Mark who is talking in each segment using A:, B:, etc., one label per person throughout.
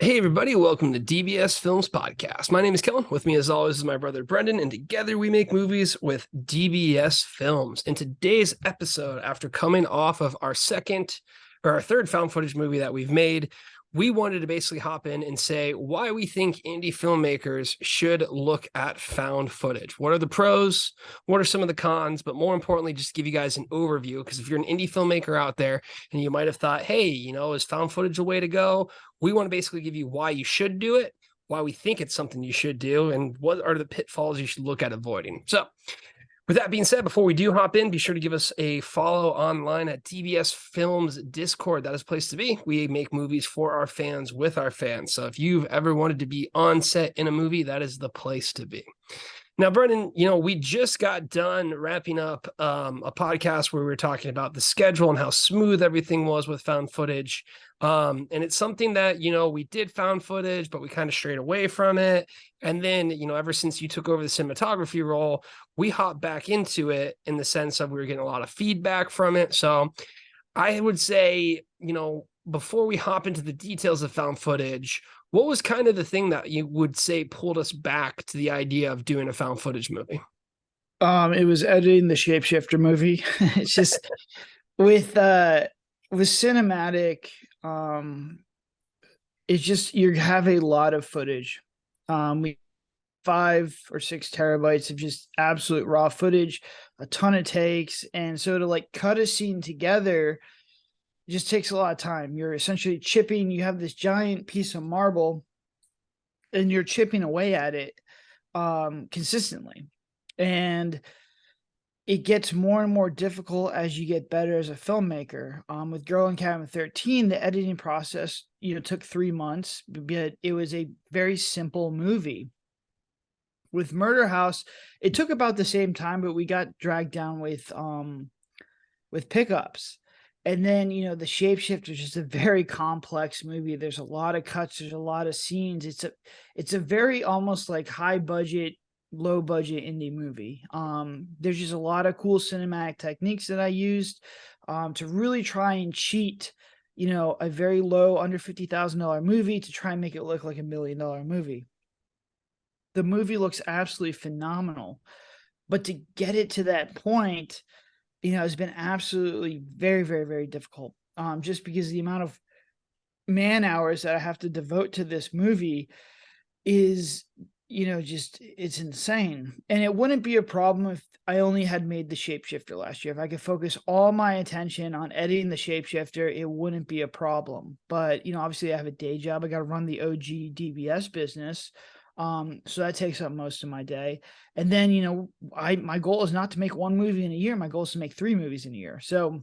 A: Hey everybody, welcome to DBS Films Podcast. My name is Kellen. With me as always is my brother Brendan, and together we make movies with DBS Films. In today's episode, after coming off of our third found footage movie that we've made, we wanted to basically hop in and say why we think indie filmmakers should look at found footage. What are the pros? What are some of the cons? But more importantly, just give you guys an overview, because if you're an indie filmmaker out there and you might have thought, hey, is found footage a way to go? We want to basically give you why you should do it, why we think it's something you should do, and what are the pitfalls you should look at avoiding. So with that being said, before we do hop in, be sure to give us a follow online at DBS Films Discord. That is a place to be. We make movies for our fans with our fans. So if you've ever wanted to be on set in a movie, that is the place to be. Now, Brendan, we just got done wrapping up a podcast where we were talking about the schedule and how smooth everything was with found footage. And it's something that, we did found footage, but we kind of strayed away from it. And then, ever since you took over the cinematography role, we hopped back into it in the sense of we were getting a lot of feedback from it. So I would say, before we hop into the details of found footage, what was kind of the thing that you would say pulled us back to the idea of doing a found footage movie?
B: It was editing the Shapeshifter movie. It's just with cinematic, it's just you have a lot of footage. We 5 or 6 terabytes of just absolute raw footage, a ton of takes, and so to like cut a scene together just takes a lot of time. You're essentially chipping. You have this giant piece of marble, and you're chipping away at it consistently, and it gets more and more difficult as you get better as a filmmaker. With Girl in Cabin 13, the editing process, took 3 months, but it was a very simple movie. With Murder House, it took about the same time, but we got dragged down with pickups. And then, the Shapeshifter is just a very complex movie. There's a lot of cuts. There's a lot of scenes. It's a very almost like high budget, low budget indie movie. There's just a lot of cool cinematic techniques that I used to really try and cheat, a very low under $50,000 movie to try and make it look like $1 million movie. The movie looks absolutely phenomenal, but to get it to that point, has been absolutely very, very, very difficult. Just because the amount of man hours that I have to devote to this movie is, just it's insane. And it wouldn't be a problem if I only had made the Shapeshifter last year. If I could focus all my attention on editing the Shapeshifter, it wouldn't be a problem. But, obviously I have a day job. I got to run the OG DBS business. So that takes up most of my day. And then, my goal is not to make one movie in a year. My goal is to make 3 movies in a year. So,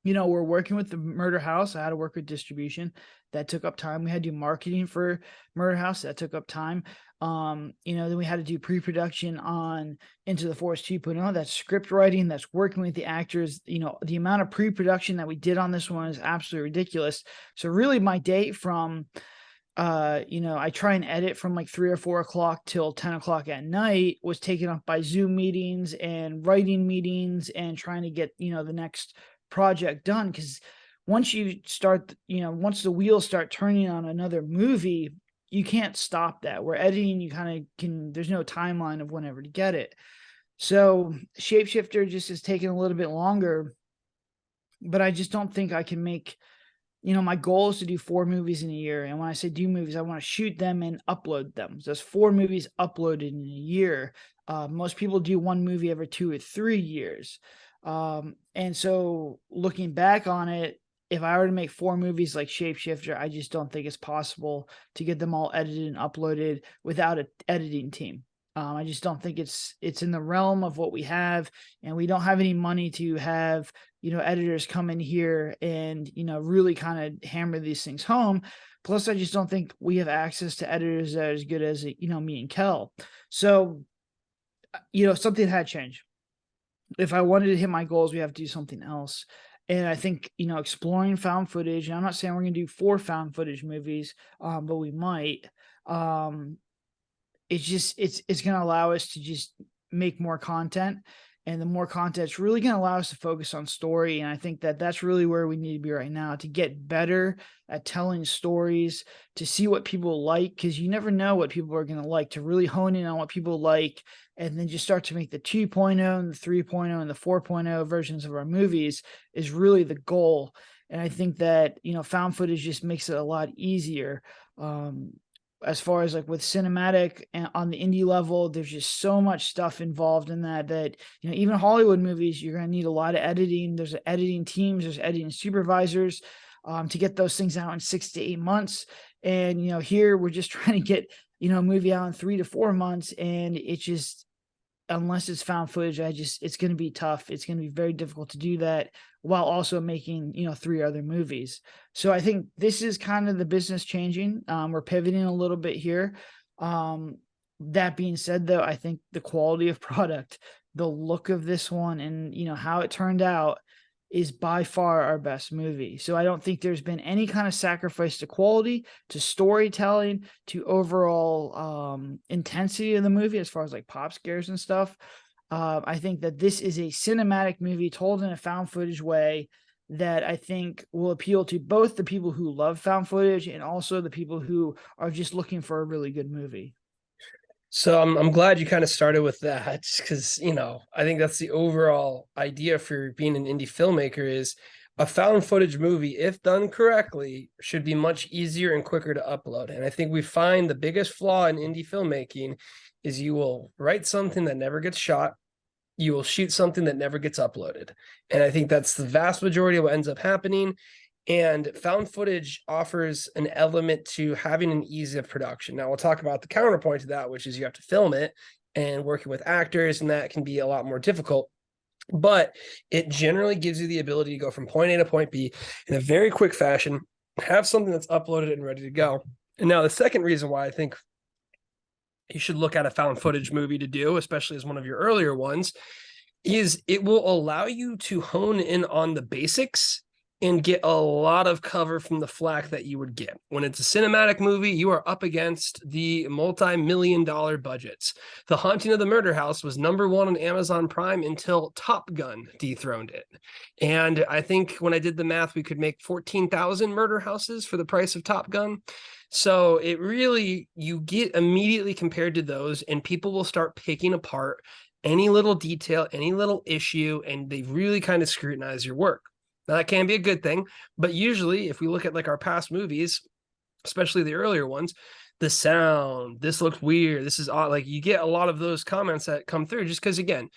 B: we're working with the Murder House. I had to work with distribution. That took up time. We had to do marketing for Murder House. That took up time. Then we had to do pre-production on Into the Forest 2.0. That's script writing. That's working with the actors. The amount of pre-production that we did on this one is absolutely ridiculous. So really my day from I try and edit from like 3 or 4 o'clock till 10 o'clock at night was taken up by Zoom meetings and writing meetings and trying to get, the next project done. Because once you start, once the wheels start turning on another movie, you can't stop that. Where editing, you kind of can, there's no timeline of whenever to get it. So Shapeshifter just has taken a little bit longer, but I just don't think I can make, my goal is to do 4 movies in a year. And when I say do movies, I want to shoot them and upload them. So there's 4 movies uploaded in a year. Most people do 1 movie every 2 or 3 years. And so looking back on it, if I were to make 4 movies like Shapeshifter, I just don't think it's possible to get them all edited and uploaded without an editing team. I just don't think it's in the realm of what we have, and we don't have any money to have, editors come in here and, really kind of hammer these things home. Plus, I just don't think we have access to editors that are as good as, me and Kel. So, something had to change. If I wanted to hit my goals, we have to do something else. And I think, exploring found footage, and I'm not saying we're going to do 4 found footage movies, but we might. It's going to allow us to just make more content and the more content, it's really going to allow us to focus on story. And I think that that's really where we need to be right now, to get better at telling stories, to see what people like, because you never know what people are going to like, to really hone in on what people like, and then just start to make the 2.0 and the 3.0 and the 4.0 versions of our movies is really the goal. And I think that, found footage just makes it a lot easier. As far as like with cinematic and on the indie level, there's just so much stuff involved in that, even Hollywood movies, you're going to need a lot of editing. There's editing teams, there's editing supervisors to get those things out in 6 to 8 months. And, here we're just trying to get, a movie out in 3 to 4 months. And it's just, unless it's found footage, it's going to be tough. It's going to be very difficult to do that while also making, 3 other movies. So I think this is kind of the business changing. We're pivoting a little bit here. That being said, though, I think the quality of product, the look of this one, and, how it turned out is by far our best movie. So I don't think there's been any kind of sacrifice to quality, to storytelling, to overall intensity of the movie as far as like pop scares and stuff. I think that this is a cinematic movie told in a found footage way that I think will appeal to both the people who love found footage and also the people who are just looking for a really good movie.
A: So I'm glad you kind of started with that, just because, I think that's the overall idea for being an indie filmmaker is a found footage movie, if done correctly, should be much easier and quicker to upload. And I think we find the biggest flaw in indie filmmaking is you will write something that never gets shot. You will shoot something that never gets uploaded. And I think that's the vast majority of what ends up happening. And found footage offers an element to having an ease of production. Now, we'll talk about the counterpoint to that, which is you have to film it, and working with actors, and that can be a lot more difficult. But it generally gives you the ability to go from point A to point B in a very quick fashion, have something that's uploaded and ready to go. And now the second reason why I think you should look at a found footage movie to do, especially as one of your earlier ones, is it will allow you to hone in on the basics and get a lot of cover from the flack that you would get. When it's a cinematic movie, you are up against the multi-million-dollar budgets. The Haunting of the Murder House was #1 on Amazon Prime until Top Gun dethroned it. And I think when I did the math, we could make 14,000 murder houses for the price of Top Gun. So it really, you get immediately compared to those, and people will start picking apart any little detail, any little issue, and they really kind of scrutinize your work. Now, that can be a good thing, but usually if we look at like our past movies, especially the earlier ones, the sound, this looks weird, this is odd, like you get a lot of those comments that come through just because, again,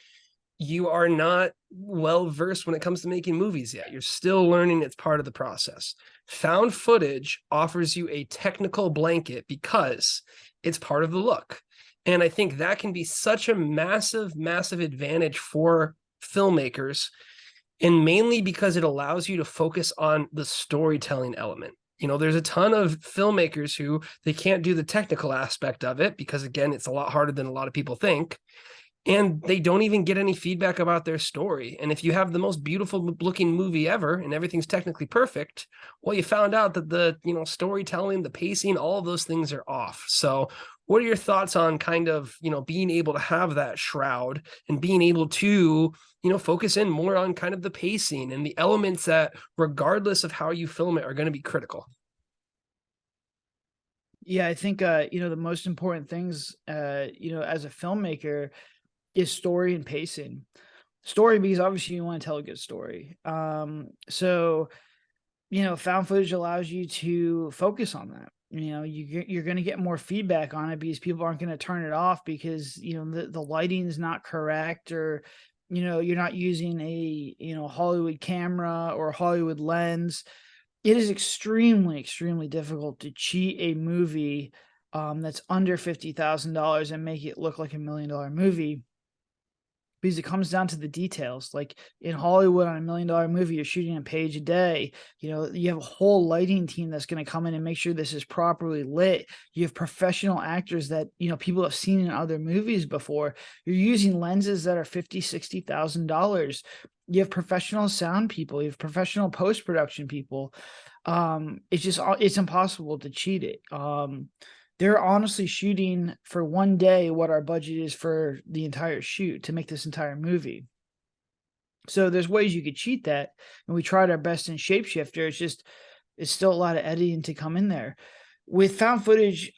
A: you are not well versed when it comes to making movies yet. You're still learning. It's part of the process. Found footage offers you a technical blanket because it's part of the look. And I think that can be such a massive, massive advantage for filmmakers, and mainly because it allows you to focus on the storytelling element. There's a ton of filmmakers who they can't do the technical aspect of it because, again, it's a lot harder than a lot of people think. And they don't even get any feedback about their story. And if you have the most beautiful looking movie ever and everything's technically perfect, well, you found out that the, storytelling, the pacing, all of those things are off. So what are your thoughts on kind of, being able to have that shroud and being able to, focus in more on kind of the pacing and the elements that, regardless of how you film it, are going to be critical?
B: Yeah, I think, the most important things, as a filmmaker is story and pacing. Story, because obviously you want to tell a good story. So, found footage allows you to focus on that. You're going to get more feedback on it because people aren't going to turn it off because, the lighting is not correct, or, you're not using a, Hollywood camera or Hollywood lens. It is extremely, extremely difficult to cheat a movie that's under $50,000 and make it look like $1 million movie, because it comes down to the details. Like in Hollywood, on $1 million movie, you're shooting a page a day. You have a whole lighting team that's going to come in and make sure this is properly lit. You have professional actors that, people have seen in other movies before. You're using lenses that are $50,000, $60,000. You have professional sound people. You have professional post-production people. It's impossible to cheat it. They're honestly shooting for one day what our budget is for the entire shoot to make this entire movie. So there's ways you could cheat that, and we tried our best in Shapeshifter. It's still a lot of editing to come in there. With found footage,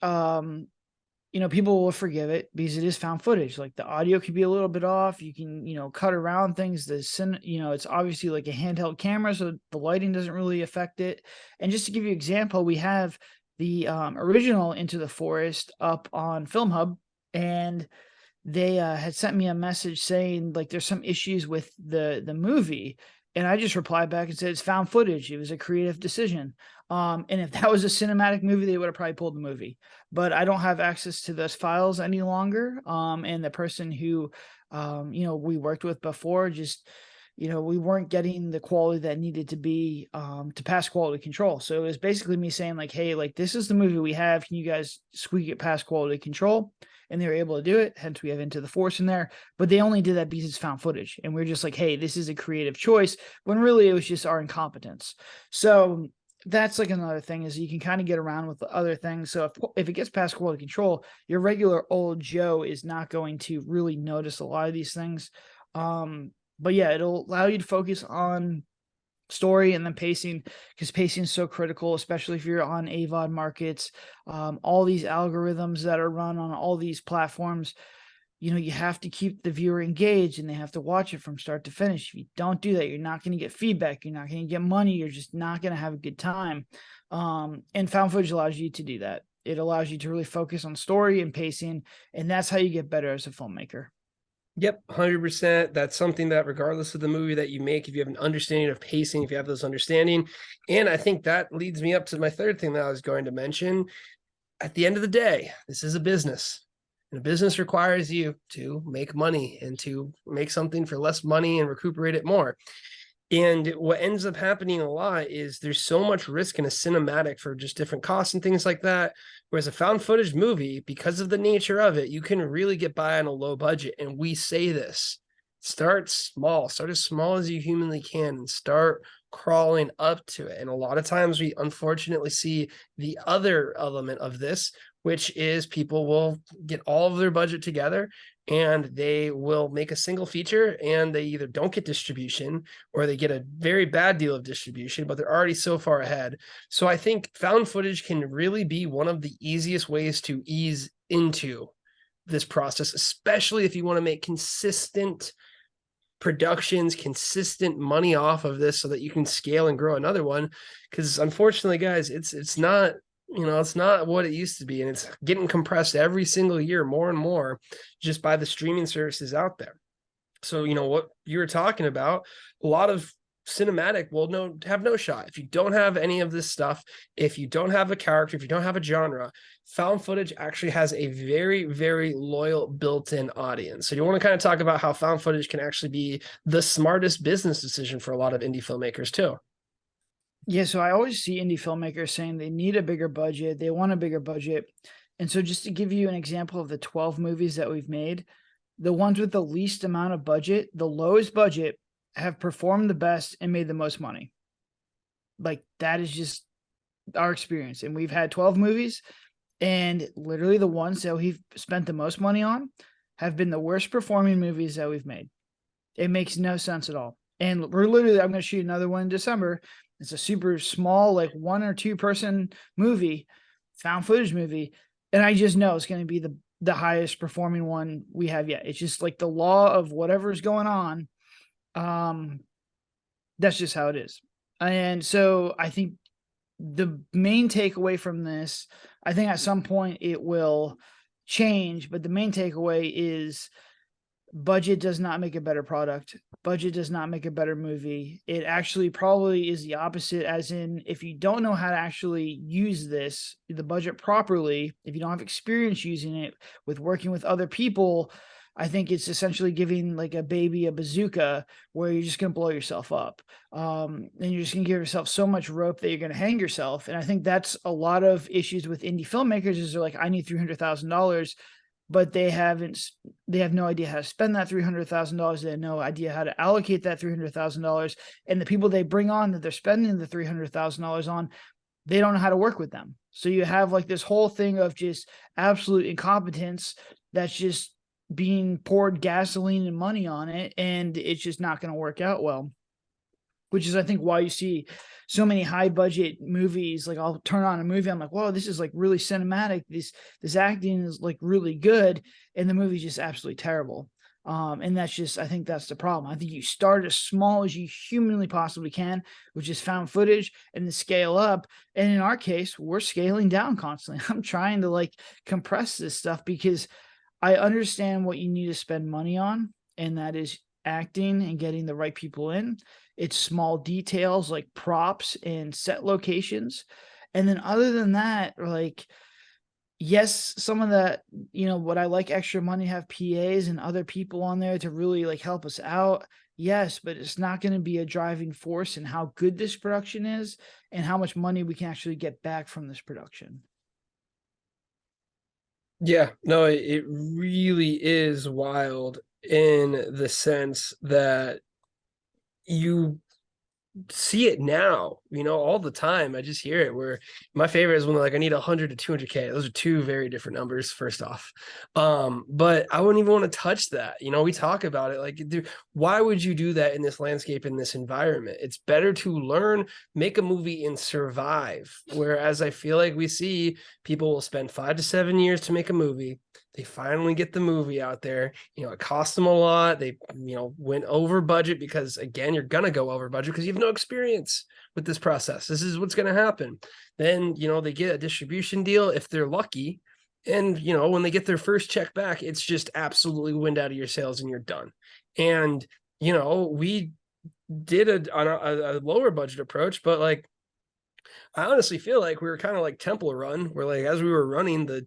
B: people will forgive it because it is found footage. Like the audio could be a little bit off. You can, cut around things. It's obviously like a handheld camera, so the lighting doesn't really affect it. And just to give you an example, we have the original Into the Forest up on Film Hub, and they had sent me a message saying like there's some issues with the movie, and I just replied back and said it's found footage. It was a creative decision. And if that was a cinematic movie, they would have probably pulled the movie. But I don't have access to those files any longer. And the person who we worked with before just we weren't getting the quality that needed to be to pass quality control. So it was basically me saying like, hey, like this is the movie we have. Can you guys squeak it past quality control? And they were able to do it. Hence we have Into the Force in there, but they only did that because it's found footage. And we're just like, hey, this is a creative choice, when really it was just our incompetence. So that's like another thing, is you can kind of get around with the other things. So if it gets past quality control, your regular old Joe is not going to really notice a lot of these things. But yeah, it'll allow you to focus on story and then pacing, because pacing is so critical, especially if you're on AVOD markets. All these algorithms that are run on all these platforms, you have to keep the viewer engaged and they have to watch it from start to finish. If you don't do that, you're not going to get feedback. You're not going to get money. You're just not going to have a good time. And found footage allows you to do that. It allows you to really focus on story and pacing, and that's how you get better as a filmmaker.
A: Yep, 100%. That's something that regardless of the movie that you make, if you have an understanding of pacing, if you have those understanding, and I think that leads me up to my third thing that I was going to mention. At the end of the day, this is a business. And a business requires you to make money and to make something for less money and recuperate it more. And what ends up happening a lot is there's so much risk in a cinematic for just different costs and things like that. Whereas a found footage movie, because of the nature of it, you can really get by on a low budget. And we say this, start small, start as small as you humanly can and start crawling up to it. And a lot of times we unfortunately see the other element of this, which is people will get all of their budget together and they will make a single feature and they either don't get distribution or they get a very bad deal of distribution, but they're already so far ahead. So I think found footage can really be one of the easiest ways to ease into this process, especially if you want to make consistent productions, consistent money off of this so that you can scale and grow another one. Because unfortunately, guys, it's not it's not what it used to be, and it's getting compressed every single year more and more just by the streaming services out there. So what you were talking about, a lot of cinematic will have no shot if you don't have any of this stuff. If you don't have a character, if you don't have a genre, found footage actually has a very, very loyal built-in audience. So you want to kind of talk about how found footage can actually be the smartest business decision for a lot of indie filmmakers too.
B: Yeah, so I always see indie filmmakers saying they need a bigger budget, they want a bigger budget. And so just to give you an example of the 12 movies that we've made, the ones with the least amount of budget, the lowest budget, have performed the best and made the most money. Like that is just our experience. And we've had 12 movies, and literally the ones that we've spent the most money on have been the worst performing movies that we've made. It makes no sense at all. And I'm going to shoot another one in December. It's a super small, like 1 or 2 person movie, found footage movie. And I just know it's going to be the highest performing one we have yet. It's just like the law of whatever's going on. That's just how it is. And so I think the main takeaway from this, I think at some point it will change, but the main takeaway is budget does not make a better product. Budget does not make a better movie. It actually probably is the opposite, as in if you don't know how to actually use the budget properly, if you don't have experience using it with working with other people, I think it's essentially giving like a baby a bazooka where you're just going to blow yourself up. And you're just going to give yourself so much rope that you're going to hang yourself. And I think that's a lot of issues with indie filmmakers is they're like, I need $300,000. But they have no idea how to spend that $300,000. They have no idea how to allocate that $300,000. And the people they bring on that they're spending the $300,000 on, they don't know how to work with them. So you have like this whole thing of just absolute incompetence that's just being poured gasoline and money on it, and it's just not going to work out well. Which is, I think, why you see so many high budget movies. Like, I'll turn on a movie, I'm like, whoa, this is like really cinematic. This acting is like really good, and the movie's just absolutely terrible. And that's just, I think that's the problem. I think you start as small as you humanly possibly can, which is found footage, and then scale up. And in our case, we're scaling down constantly. I'm trying to like compress this stuff because I understand what you need to spend money on, and that is acting and getting the right people in. It's small details like props and set locations. And then other than that, like, yes, some of that, would I like extra money to have PAs and other people on there to really like help us out? Yes, but it's not going to be a driving force in how good this production is and how much money we can actually get back from this production.
A: Yeah, no, it really is wild in the sense that you see it now, all the time. I just hear it where my favorite is when they're like, I need 100 to 200K. Those are two very different numbers, first off. But I wouldn't even want to touch that. We talk about it like, dude, why would you do that in this landscape, in this environment? It's better to learn, make a movie, and survive. Whereas I feel like we see people will spend 5 to 7 years to make a movie. They finally get the movie out there. It cost them a lot. They, went over budget because, again, you're going to go over budget because you have no experience with this process. This is what's going to happen. Then, they get a distribution deal if they're lucky. And, when they get their first check back, it's just absolutely wind out of your sails and you're done. And, we did a lower budget approach, but like, I honestly feel like we were kind of like Temple Run, where like, as we were running, the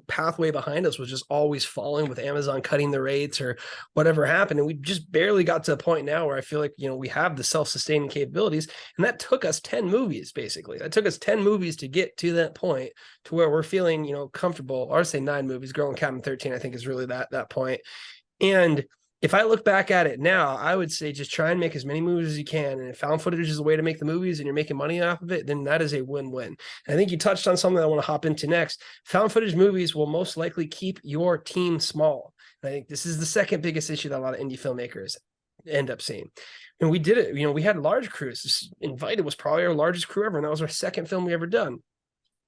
A: pathway behind us was just always falling with Amazon cutting the rates or whatever happened. And we just barely got to a point now where I feel like, we have the self-sustaining capabilities. And that took us 10 movies, basically. That took us 10 movies to get to that point to where we're feeling, comfortable. Or I'd say 9 movies. Girl and Captain 13, I think, is really that point. And if I look back at it now, I would say just try and make as many movies as you can. And if found footage is a way to make the movies and you're making money off of it, then that is a win-win. And I think you touched on something I want to hop into next. Found footage movies will most likely keep your team small. And I think this is the second biggest issue that a lot of indie filmmakers end up seeing. And we did it. We had large crews. Invited was probably our largest crew ever. And that was our second film we ever done.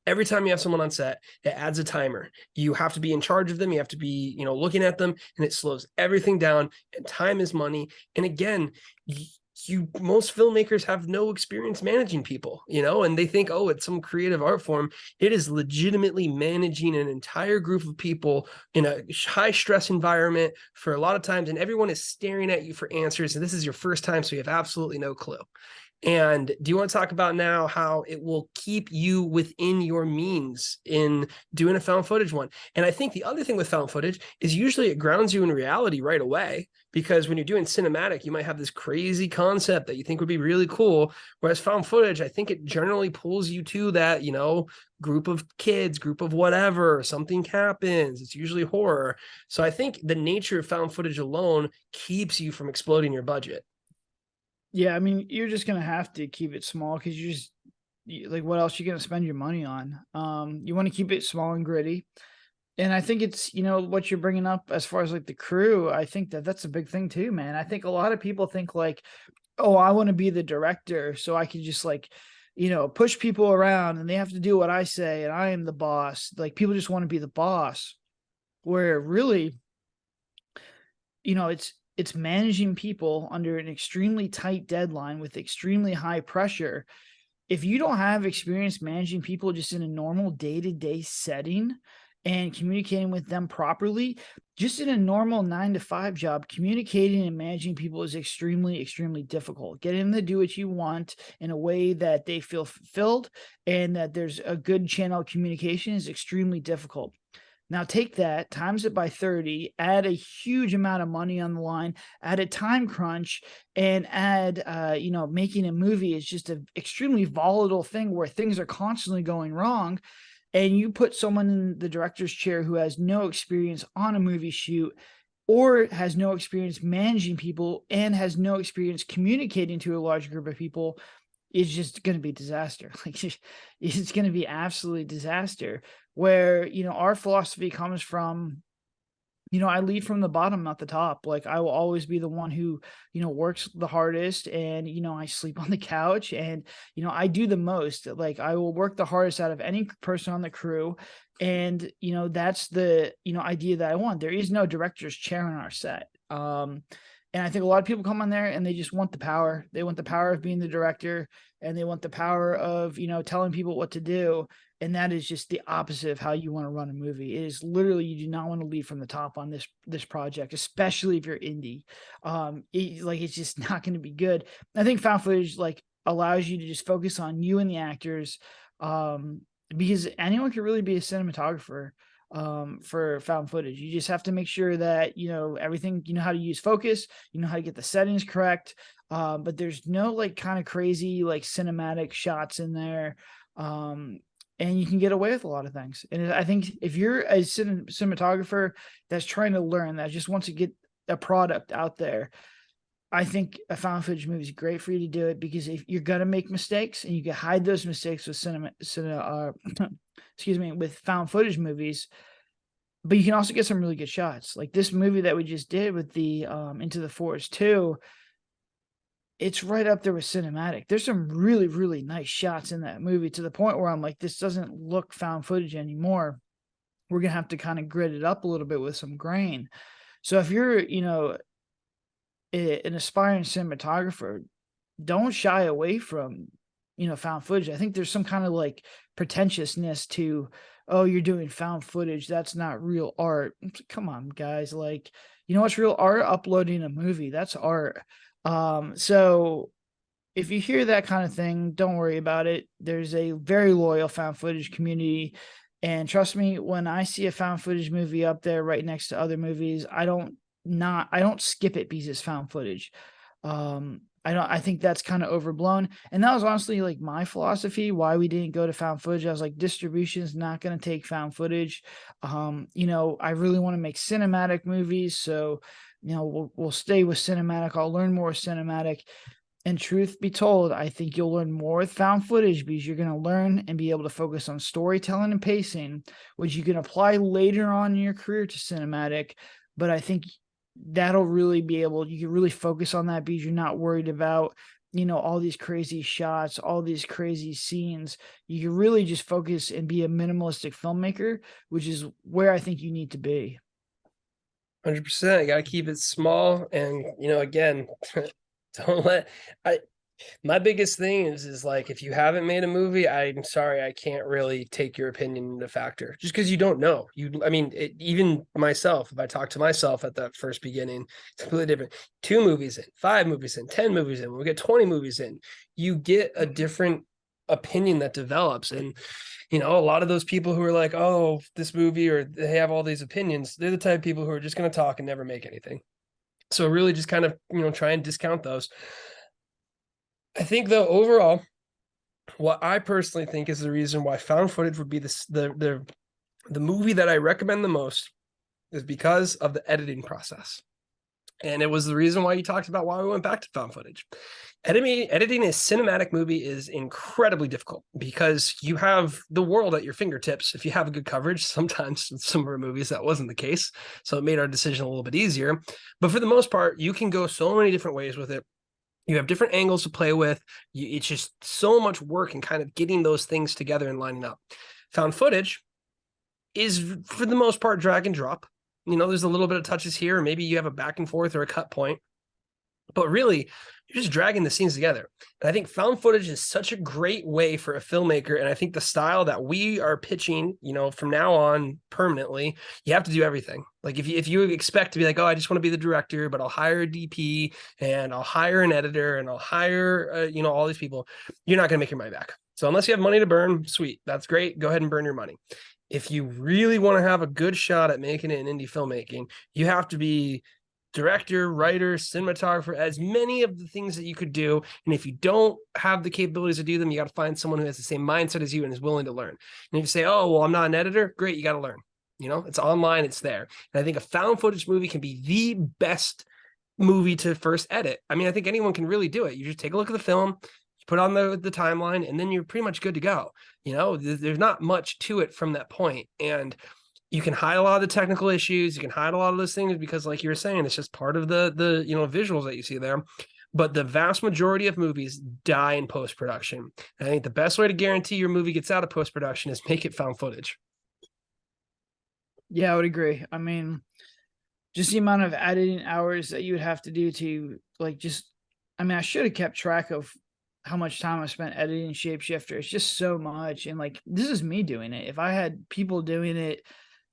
A: Every time you have someone on set, it adds a timer. You have to be in charge of them. You have to be, looking at them, and it slows everything down. And time is money. And again, most filmmakers have no experience managing people, and they think, oh, it's some creative art form. It is legitimately managing an entire group of people in a high stress environment for a lot of times, and everyone is staring at you for answers. And this is your first time, so you have absolutely no clue. And do you want to talk about now how it will keep you within your means in doing a found footage one? And I think the other thing with found footage is usually it grounds you in reality right away, because when you're doing cinematic, you might have this crazy concept that you think would be really cool. Whereas found footage, I think it generally pulls you to that, group of kids, group of whatever, something happens. It's usually horror. So I think the nature of found footage alone keeps you from exploding your budget.
B: Yeah, I mean, you're just gonna have to keep it small because like, what else you gonna spend your money on? You want to keep it small and gritty, and I think it's what you're bringing up as far as like the crew. I think that's a big thing too, man. I think a lot of people think like, oh, I want to be the director, so I can just like, push people around and they have to do what I say, and I am the boss. Like, people just want to be the boss, where really, it's managing people under an extremely tight deadline with extremely high pressure. If you don't have experience managing people just in a normal day-to-day setting and communicating with them properly, just in a normal 9-to-5 job, communicating and managing people is extremely, extremely difficult. Getting them to do what you want in a way that they feel fulfilled and that there's a good channel of communication is extremely difficult. Now take that, times it by 30, add a huge amount of money on the line, add a time crunch, and add, making a movie is just an extremely volatile thing where things are constantly going wrong. And you put someone in the director's chair who has no experience on a movie shoot, or has no experience managing people and has no experience communicating to a large group of people, is just going to be disaster. Like, it's going to be absolutely disaster. Where, our philosophy comes from I lead from the bottom, not the top. Like, I will always be the one who, works the hardest, and, I sleep on the couch, and, I do the most. Like, I will work the hardest out of any person on the crew. And, that's the, idea that I want. There is no director's chair on our set. And I think a lot of people come on there and they just want the power. They want the power of being the director, and they want the power of, telling people what to do. And that is just the opposite of how you want to run a movie. It is literally, you do not want to lead from the top on this project, especially if you're indie. It's just not going to be good. I think found footage like allows you to just focus on you and the actors, because anyone can really be a cinematographer for found footage. You just have to make sure that everything, how to use focus, how to get the settings correct. But there's no like kind of crazy like cinematic shots in there. And you can get away with a lot of things. And I think if you're a cinematographer that's trying to learn, that just wants to get a product out there, I think a found footage movie is great for you to do it, because if you're gonna make mistakes, and you can hide those mistakes with with found footage movies, but you can also get some really good shots. Like this movie that we just did with the Into the Forest 2, it's right up there with cinematic. There's some really, really nice shots in that movie, to the point where I'm like, this doesn't look found footage anymore. We're going to have to kind of grit it up a little bit with some grain. So if you're, an aspiring cinematographer, don't shy away from, found footage. I think there's some kind of like pretentiousness to, oh, you're doing found footage, that's not real art. Come on, guys. Like, what's real art? Uploading a movie, that's art. So if you hear that kind of thing, don't worry about it. There's a very loyal found footage community. And trust me, when I see a found footage movie up there right next to other movies, I don't skip it because it's found footage. I think that's kind of overblown. And that was honestly like my philosophy why we didn't go to found footage. I was like, distribution is not going to take found footage. I really want to make cinematic movies. So, we'll stay with cinematic. I'll learn more cinematic. And truth be told, I think you'll learn more with found footage, because you're going to learn and be able to focus on storytelling and pacing, which you can apply later on in your career to cinematic. But I think that'll really you can really focus on that, because you're not worried about, all these crazy shots, all these crazy scenes. You can really just focus and be a minimalistic filmmaker, which is where I think you need to be.
A: 100%. You got to keep it small. And, again, don't let my biggest thing is like, if you haven't made a movie, I'm sorry, I can't really take your opinion into factor, just because you don't know. Even myself, if I talk to myself at that first beginning, it's completely different. 2 movies in, 5 movies in, 10 movies in, when we get 20 movies in, you get a different opinion that develops. And a lot of those people who are like, oh, this movie, or they have all these opinions, they're the type of people who are just going to talk and never make anything. So really just kind of, try and discount those. I think, though, overall, what I personally think is the reason why found footage would be the movie that I recommend the most is because of the editing process. And it was the reason why you talked about why we went back to found footage. Editing a cinematic movie is incredibly difficult, because you have the world at your fingertips if you have a good coverage. Sometimes with some of our movies that wasn't the case, so it made our decision a little bit easier. But for the most part, you can go so many different ways with it. You have different angles to play with. It's just so much work in kind of getting those things together and lining up. Found footage is, for the most part, drag and drop. There's a little bit of touches here, or maybe you have a back and forth or a cut point, but really you're just dragging the scenes together. And I think found footage is such a great way for a filmmaker. And I think the style that we are pitching, from now on permanently, you have to do everything. Like if you expect to be like, oh, I just want to be the director, but I'll hire a DP and I'll hire an editor and I'll hire, all these people, you're not going to make your money back. So unless you have money to burn, sweet, that's great. Go ahead and burn your money. If you really want to have a good shot at making it in indie filmmaking, you have to be director, writer, cinematographer, as many of the things that you could do. And if you don't have the capabilities to do them, you got to find someone who has the same mindset as you and is willing to learn. And if you say, oh, well, I'm not an editor, great, you got to learn. It's online, it's there. And I think a found footage movie can be the best movie to first edit. I think anyone can really do it. You just take a look at the film, put on the timeline, and then you're pretty much good to go. There's not much to it from that point. And you can hide a lot of the technical issues, you can hide a lot of those things because, like you were saying, it's just part of the visuals that you see there. But the vast majority of movies die in post-production. And I think the best way to guarantee your movie gets out of post-production is make it found footage.
B: Yeah, I would agree. I mean, just the amount of editing hours that you would have to do to like just I mean, I should have kept track of how much time I spent editing Shapeshifter. It's just so much. And like this is me doing it. If I had people doing it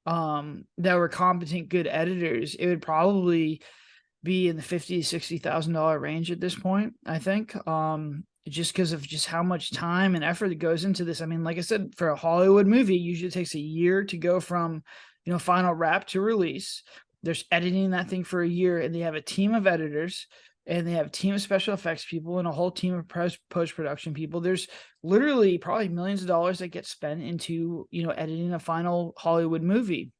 B: that were competent, good editors, it would probably be in the $50,000 to $60,000 range at this point, I think. Just because of just how much time and effort that goes into this. I mean, like I said, for a Hollywood movie, usually it takes a year to go from, final wrap to release. There's editing that thing for a year, and they have a team of editors, and they have a team of special effects people and a whole team of post-production people. There's literally probably millions of dollars that get spent into, editing a final Hollywood movie.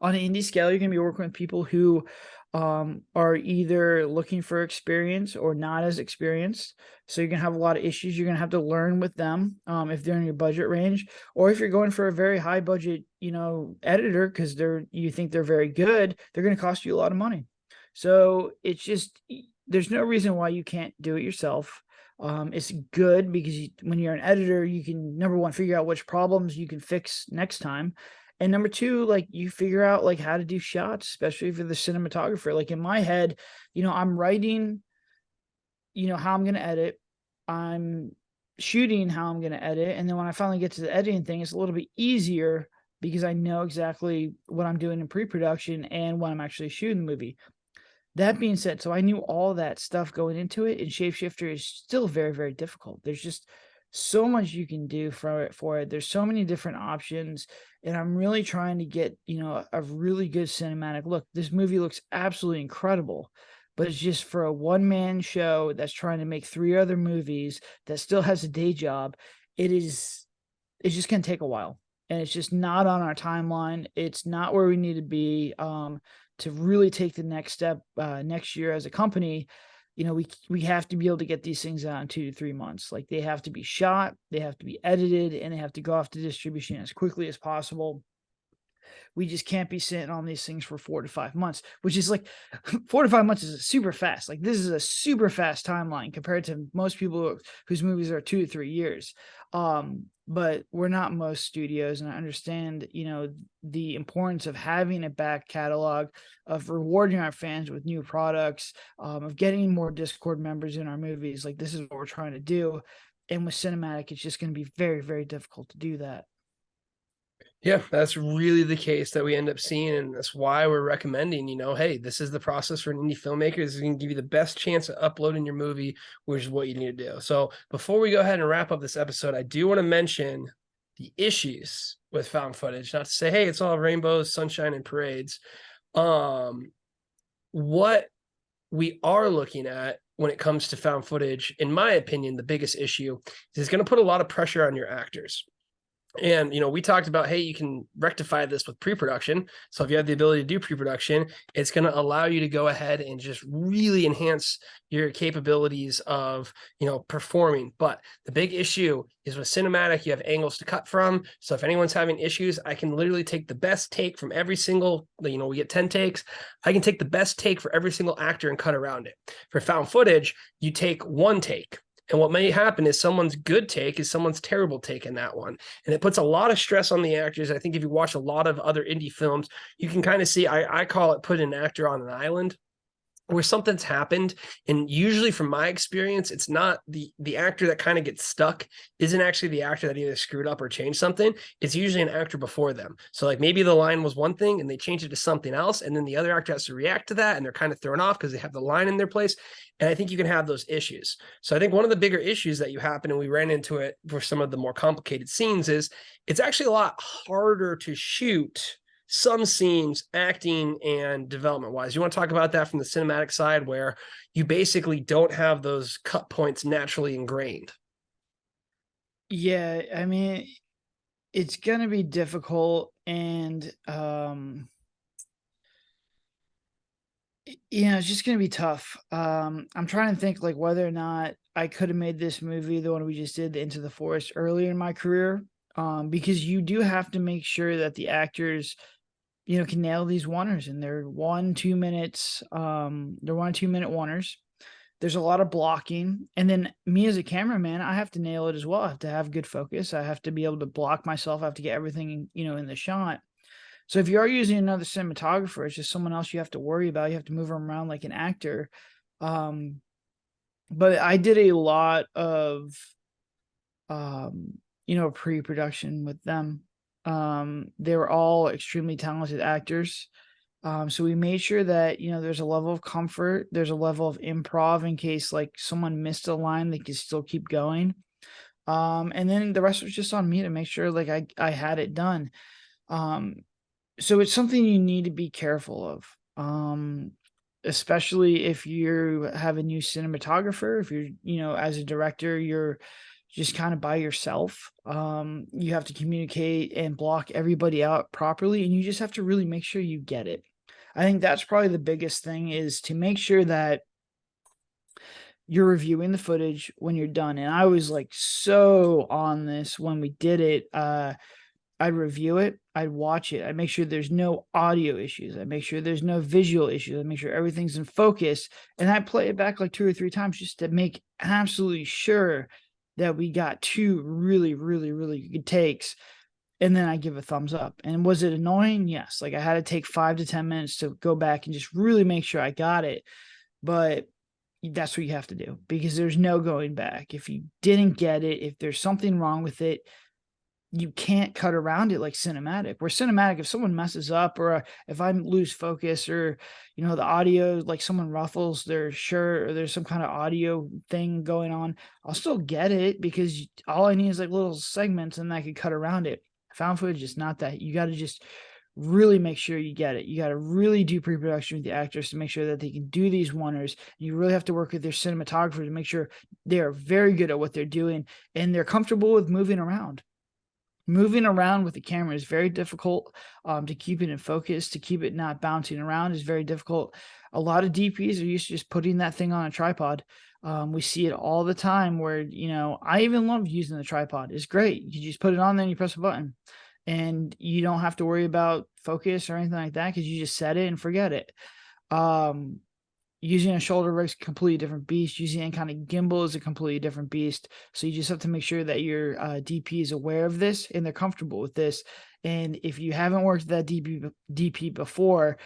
B: On an indie scale, you're going to be working with people who are either looking for experience or not as experienced. So you're going to have a lot of issues. You're going to have to learn with them if they're in your budget range, or if you're going for a very high budget, editor, because you think they're very good, they're going to cost you a lot of money. So it's just, there's no reason why you can't do it yourself. It's good because when you're an editor, you can, number one, figure out which problems you can fix next time. And number two, like you figure out like how to do shots, especially for the cinematographer. Like in my head, I'm writing, how I'm going to edit. I'm shooting how I'm going to edit. And then when I finally get to the editing thing, it's a little bit easier because I know exactly what I'm doing in pre-production and when I'm actually shooting the movie. That being said, so I knew all that stuff going into it, and Shapeshifter is still very, very difficult. There's just so much you can do for it. There's so many different options, and I'm really trying to get, a really good cinematic look. This movie looks absolutely incredible, but it's just for a one-man show that's trying to make 3 other movies that still has a day job. It's just going to take a while, and it's just not on our timeline. It's not where we need to be. To really take the next step next year as a company, we have to be able to get these things out in 2 to 3 months. Like they have to be shot, they have to be edited, and they have to go off to distribution as quickly as possible. We just can't be sitting on these things for 4 to 5 months, which is like 4 to 5 months is super fast. Like this is a super fast timeline compared to most people whose movies are 2 to 3 years. But we're not most studios, and I understand, the importance of having a back catalog, of rewarding our fans with new products, of getting more Discord members in our movies. Like this is what we're trying to do. And with cinematic, it's just going to be very, very difficult to do that.
A: Yeah, that's really the case that we end up seeing. And that's why we're recommending, hey, this is the process for an indie filmmaker. This is going to give you the best chance of uploading your movie, which is what you need to do. So before we go ahead and wrap up this episode, I do want to mention the issues with found footage. Not to say, hey, it's all rainbows, sunshine, and parades. What we are looking at when it comes to found footage, in my opinion, the biggest issue is going to put a lot of pressure on your actors. And, we talked about, hey, you can rectify this with pre-production. So if you have the ability to do pre-production, it's going to allow you to go ahead and just really enhance your capabilities of, performing. But the big issue is with cinematic, you have angles to cut from. So if anyone's having issues, I can literally take the best take from every single, we get 10 takes. I can take the best take for every single actor and cut around it. For found footage, you take one take. And what may happen is someone's good take is someone's terrible take in that one. And it puts a lot of stress on the actors. I think if you watch a lot of other indie films, you can kind of see, I call it put an actor on an island where something's happened. And usually from my experience, it's not the actor that kind of gets stuck isn't actually the actor that either screwed up or changed something. It's usually an actor before them. So like maybe the line was one thing and they changed it to something else. And then the other actor has to react to that. And they're kind of thrown off because they have the line in their place. And I think you can have those issues. So I think one of the bigger issues that you happen, and we ran into it for some of the more complicated scenes, is it's actually a lot harder to shoot some scenes acting and development wise. You want to talk about that from the cinematic side where you basically don't have those cut points naturally ingrained?
B: Yeah, I mean, it's going to be difficult, and it's just going to be tough. I'm trying to think like whether or not I could have made this movie, the one we just did, Into the Forest, earlier in my career. because you do have to make sure that the actors, can nail these oneers, and they're 1-2 minutes. They're 1-2 minute oneers. There's a lot of blocking. And then me as a cameraman, I have to nail it as well. I have to have good focus. I have to be able to block myself. I have to get everything, in the shot. So if you are using another cinematographer, it's just someone else you have to worry about. You have to move them around like an actor. But I did a lot of, pre-production with them. They were all extremely talented actors. So we made sure that, there's a level of comfort, there's a level of improv in case like someone missed a line, they could still keep going. And then the rest was just on me to make sure like I had it done. So it's something you need to be careful of. Especially if you have a new cinematographer, if you're, as a director, you're just kind of by yourself. You have to communicate and block everybody out properly, and you just have to really make sure you get it. I think that's probably the biggest thing, is to make sure that you're reviewing the footage when you're done. And I was like so on this when we did it. I'd review it, I'd watch it, I'd make sure there's no audio issues, I'd make sure there's no visual issues, I'd make sure everything's in focus, and I'd play it back like 2 or 3 times just to make absolutely sure that we got 2 really, really, really good takes, and then I give a thumbs up. And was it annoying? Yes. Like I had to take 5 to 10 minutes to go back and just really make sure I got it, but that's what you have to do, because there's no going back. If you didn't get it, if there's something wrong with it, you can't cut around it like cinematic. Where cinematic, if someone messes up, or if I lose focus, or the audio, like someone ruffles their shirt, or there's some kind of audio thing going on, I'll still get it, because all I need is like little segments and I could cut around it. Found footage is not that. You got to just really make sure you get it. You got to really do pre-production with the actors to make sure that they can do these oneers. You really have to work with their cinematographer to make sure they are very good at what they're doing and they're comfortable with moving around. Moving around with the camera is very difficult. To keep it in focus, to keep it not bouncing around is very difficult. A lot of DPs are used to just putting that thing on a tripod. We see it all the time where, I even love using the tripod. It's great. You just put it on there and you press a button, and you don't have to worry about focus or anything like that, because you just set it and forget it. Using a shoulder rig is a completely different beast. Using any kind of gimbal is a completely different beast. So you just have to make sure that your DP is aware of this and they're comfortable with this. And if you haven't worked with that DP before,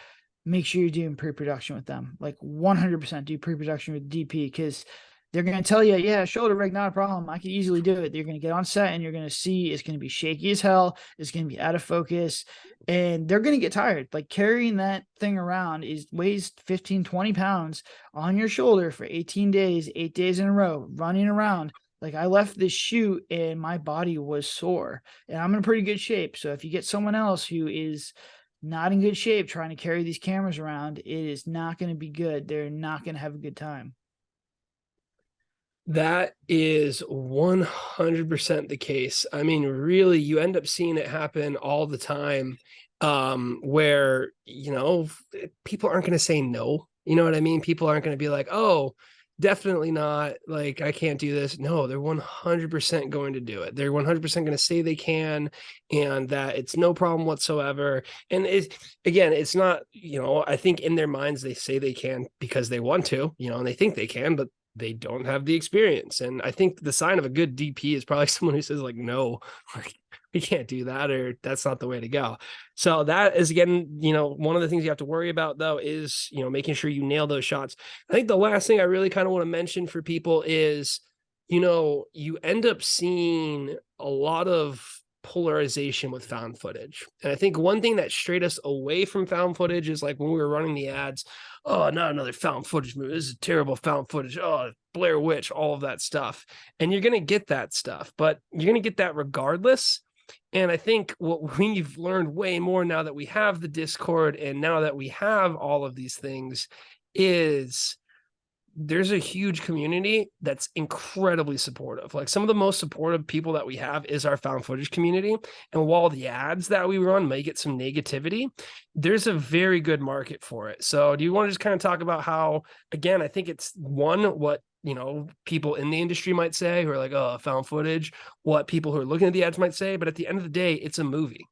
B: make sure you're doing pre-production with them. Like 100% do pre-production with DP, because they're going to tell you, yeah, shoulder rig, not a problem. I can easily do it. You're going to get on set and you're going to see it's going to be shaky as hell. It's going to be out of focus, and they're going to get tired. Like carrying that thing around weighs 15, 20 pounds on your shoulder for 18 days, 8 days in a row, running around. Like I left this shoot and my body was sore, and I'm in pretty good shape. So if you get someone else who is not in good shape trying to carry these cameras around, it is not going to be good. They're not going to have a good time.
A: That is 100% the case. I mean, really, you end up seeing it happen all the time, where, people aren't going to say no. You know what I mean? People aren't going to be like, oh, definitely not. Like, I can't do this. No, they're 100% going to do it. They're 100% going to say they can, and that it's no problem whatsoever. And it's not, I think in their minds, they say they can because they want to, and they think they can, but they don't have the experience. And I think the sign of a good DP is probably someone who says like, no, like, we can't do that, or that's not the way to go. So that is, again, one of the things you have to worry about though, is, making sure you nail those shots. I think the last thing I really kind of want to mention for people is, you end up seeing a lot of polarization with found footage. And I think one thing that strayed us away from found footage is like when we were running the ads, oh, not another found footage movie. This is terrible found footage. Oh, Blair Witch, all of that stuff. And you're going to get that stuff, but you're going to get that regardless. And I think what we've learned way more now that we have the Discord and now that we have all of these things is there's a huge community that's incredibly supportive. Like some of the most supportive people that we have is our found footage community. And while the ads that we run may get some negativity, there's a very good market for it. So do you want to just kind of talk about how, again, I think it's one, what people in the industry might say, who are like, oh, found footage, what people who are looking at the ads might say. But at the end of the day, it's a movie.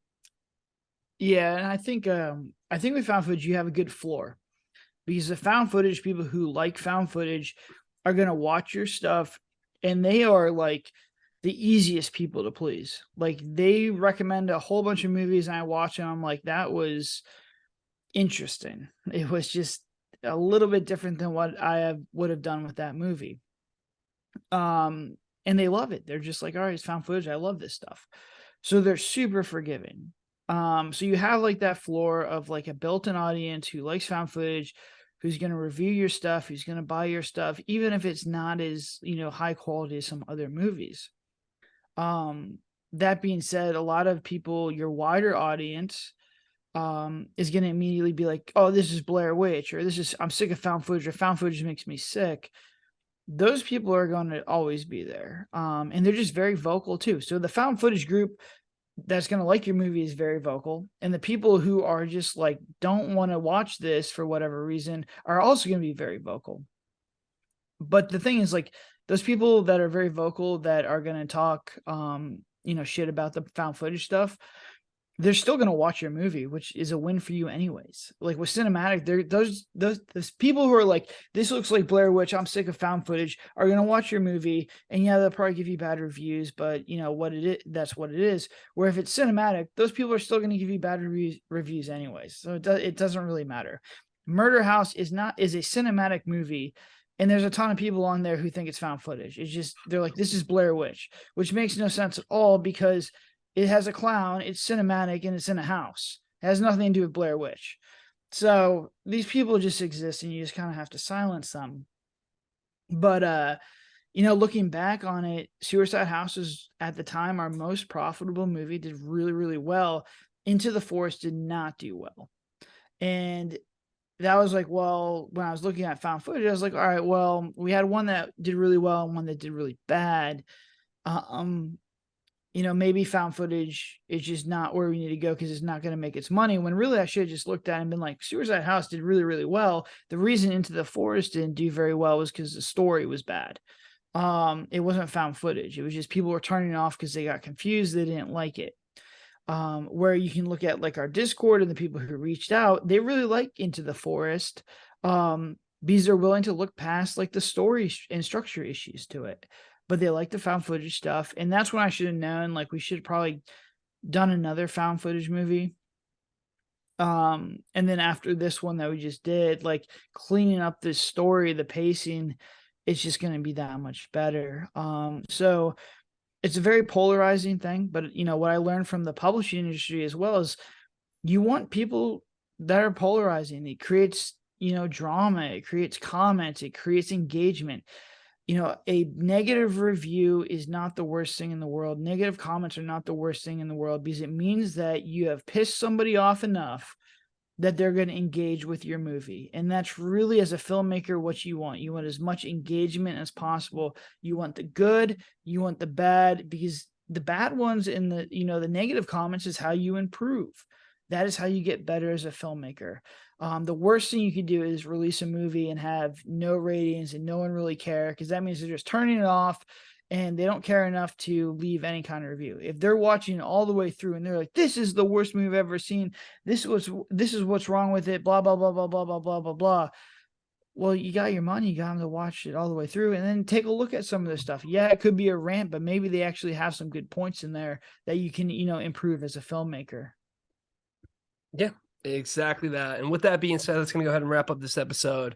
B: Yeah, and I think with found footage you have a good floor, because the found footage people who like found footage are gonna watch your stuff, and they are like the easiest people to please. Like they recommend a whole bunch of movies, and I watch them. I'm like, that was interesting. It was just a little bit different than what would have done with that movie. And they love it. They're just like, all right, it's found footage. I love this stuff. So they're super forgiving. So you have like that floor of like a built-in audience who likes found footage, who's going to review your stuff, who's going to buy your stuff, even if it's not as, high quality as some other movies. That being said, a lot of people, your wider audience, is going to immediately be like, oh, this is Blair Witch, or I'm sick of found footage, or found footage makes me sick. Those people are going to always be there. And they're just very vocal too. So the found footage group that's going to like your movie is very vocal. And the people who are just like, don't want to watch this for whatever reason are also going to be very vocal. But the thing is, like, those people that are very vocal, that are going to talk, shit about the found footage stuff, they're still going to watch your movie, which is a win for you anyways. Like with cinematic, those people who are like, this looks like Blair Witch, I'm sick of found footage, are going to watch your movie, and yeah, they'll probably give you bad reviews, but that's what it is. Where if it's cinematic, those people are still going to give you bad reviews anyways. So it doesn't really matter. Murder House is a cinematic movie, and there's a ton of people on there who think it's found footage. It's just, they're like, this is Blair Witch, which makes no sense at all, because it has a clown, it's cinematic, and it's in a house. It has nothing to do with Blair Witch. So these people just exist, and you just kind of have to silence them. But, looking back on it, Suicide House was at the time our most profitable movie, did really, really well. Into the Forest did not do well. And that was like, well, when I was looking at found footage, I was like, all right, well, we had one that did really well and one that did really bad. Maybe found footage is just not where we need to go, because it's not going to make its money, when really I should have just looked at it and been like, Suicide House did really, really well. The reason Into the Forest didn't do very well was because the story was bad. It wasn't found footage. It was just people were turning it off because they got confused. They didn't like it. Where you can look at like our Discord and the people who reached out, they really like Into the Forest, because they're willing to look past like the story and structure issues to it, but they like the found footage stuff. And that's when I should have known, like, we should have probably done another found footage movie. And then after this one that we just did, like, cleaning up this story, the pacing, it's just going to be that much better. So it's a very polarizing thing, but what I learned from the publishing industry as well is, you want people that are polarizing. It creates, drama, it creates comments, it creates engagement. A negative review is not the worst thing in the world. Negative comments are not the worst thing in the world, because it means that you have pissed somebody off enough that they're going to engage with your movie. And that's really, as a filmmaker, what you want. You want as much engagement as possible. You want the good, you want the bad, because the bad ones and the negative comments is how you improve. That is how you get better as a filmmaker. The worst thing you could do is release a movie and have no ratings and no one really care, because that means they're just turning it off and they don't care enough to leave any kind of review. If they're watching all the way through and they're like, this is the worst movie I've ever seen, this is what's wrong with it, blah, blah, blah, blah, blah, blah, blah, blah, blah. Well, you got your money, you got them to watch it all the way through, and then take a look at some of this stuff. Yeah, it could be a rant, but maybe they actually have some good points in there that you can, improve as a filmmaker.
A: Yeah, exactly that. And with that being said, let's going to go ahead and wrap up this episode.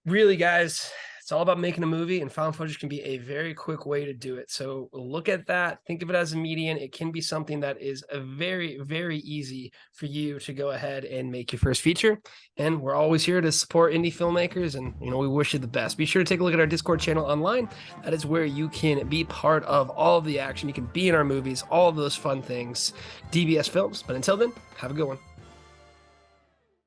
A: Really, guys, it's all about making a movie, and found footage can be a very quick way to do it. So look at that. Think of it as a median. It can be something that is a very, very easy for you to go ahead and make your first feature. And we're always here to support indie filmmakers, and we wish you the best. Be sure to take a look at our Discord channel online. That is where you can be part of all of the action. You can be in our movies, all of those fun things. DBS Films. But until then, have a good one.